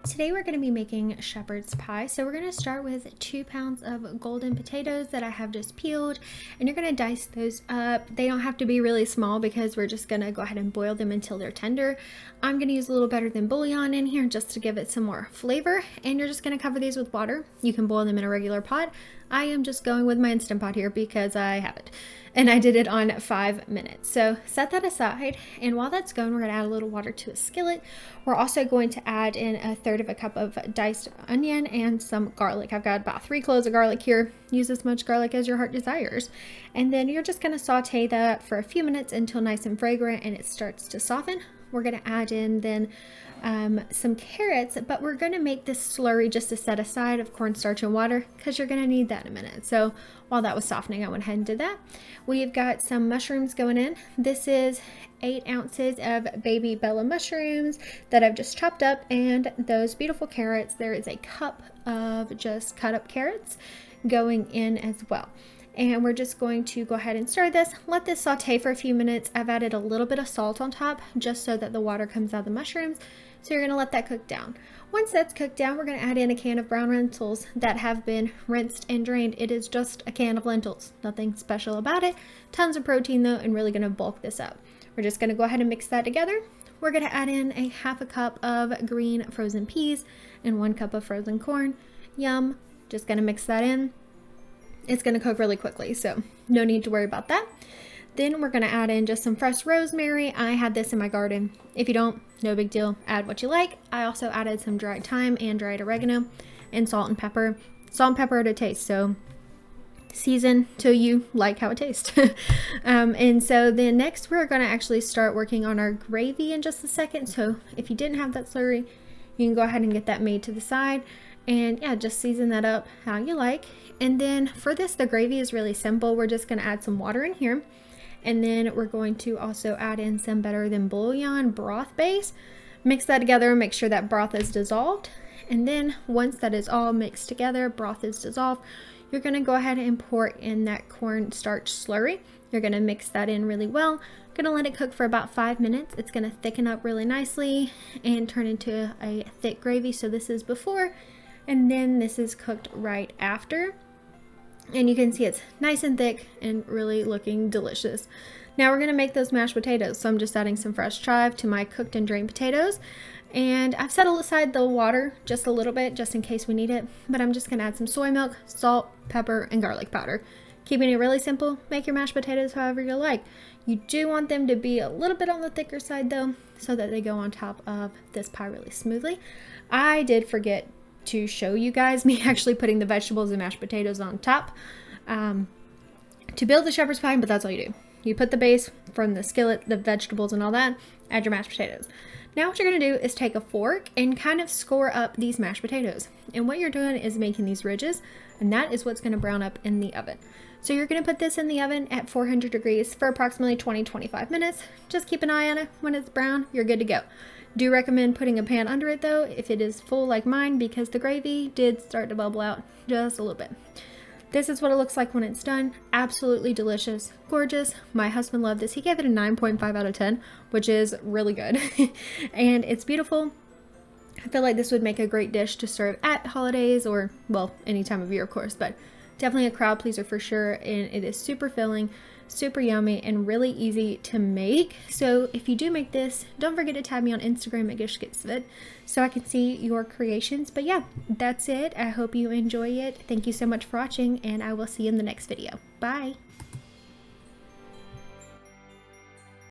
Today we're going to be making shepherd's pie. So we're going to start with 2 pounds of golden potatoes that I have just peeled, and you're going to dice those up. They don't have to be really small because we're just going to go ahead and boil them until they're tender. I'm going to use a little better than bouillon in here just to give it some more flavor, and you're just going to cover these with water. You can boil them in a regular pot. I am just going with my Instant Pot here because I have it, and I did it on 5 minutes. So set that aside, and while that's going, we're going to add a little water to a skillet. We're also going to add in 1/3 of a cup of diced onion and some garlic. I've got about 3 cloves of garlic here. Use as much garlic as your heart desires. And then you're just going to saute that for a few minutes until nice and fragrant and it starts to soften. We're going to add in then some carrots, but we're going to make this slurry just to set aside of cornstarch and water because you're going to need that in a minute. So while that was softening, I went ahead and did that. We've got some mushrooms going in. This is 8 ounces of baby Bella mushrooms that I've just chopped up, and those beautiful carrots. There is a cup of just cut up carrots going in as well. And we're just going to go ahead and stir this, let this saute for a few minutes. I've added a little bit of salt on top just so that the water comes out of the mushrooms. So you're going to let that cook down. Once that's cooked down, we're going to add in a can of brown lentils that have been rinsed and drained. It is just a can of lentils, nothing special about it. Tons of protein though, and really going to bulk this up. We're just going to go ahead and mix that together. We're going to add in a 1/2 cup of green frozen peas and 1 cup of frozen corn. Yum. Just going to mix that in. It's going to cook really quickly, so no need to worry about that. Then we're going to add in just some fresh rosemary. I had this in my garden. If you don't, no big deal. Add what you like. I also added some dried thyme and dried oregano and salt and pepper. Salt and pepper to taste, so season till you like how it tastes. And so then next we're going to actually start working on our gravy in just a second. So if you didn't have that slurry, you can go ahead and get that made to the side. And yeah, just season that up how you like. And then for this, the gravy is really simple. We're just going to add some water in here. And then we're going to also add in some better than bouillon broth base. Mix that together, make sure that broth is dissolved. And then once that is all mixed together, broth is dissolved, you're going to go ahead and pour in that cornstarch slurry. You're going to mix that in really well. Going to let it cook for about 5 minutes. It's going to thicken up really nicely and turn into a thick gravy. So this is before, and then this is cooked right after. And you can see it's nice and thick and really looking delicious. Now we're going to make those mashed potatoes. So I'm just adding some fresh chive to my cooked and drained potatoes. And I've set aside the water just a little bit just in case we need it. But I'm just going to add some soy milk, salt, pepper, and garlic powder. Keeping it really simple. Make your mashed potatoes however you like. You do want them to be a little bit on the thicker side though, so that they go on top of this pie really smoothly. I did forget to show you guys me actually putting the vegetables and mashed potatoes on top to build the shepherd's pie, but that's all you do. You put the base from the skillet, the vegetables and all that, add your mashed potatoes. Now what you're going to do is take a fork and kind of score up these mashed potatoes. And what you're doing is making these ridges, and that is what's going to brown up in the oven. So you're going to put this in the oven at 400 degrees for approximately 20-25 minutes. Just keep an eye on it. When it's brown, you're good to go. Do recommend putting a pan under it though if it is full like mine, because the gravy did start to bubble out just a little bit. This is what it looks like when it's done. Absolutely delicious, gorgeous. My husband loved this. He gave it a 9.5 out of 10, which is really good. And it's beautiful. I feel like this would make a great dish to serve at holidays or, well, any time of year, of course, but definitely a crowd pleaser for sure. And it is super filling, super yummy, and really easy to make. So if you do make this, don't forget to tag me on Instagram at GishGetsFit so I can see your creations. But yeah, that's it. I hope you enjoy it. Thank you so much for watching, and I will see you in the next video. Bye.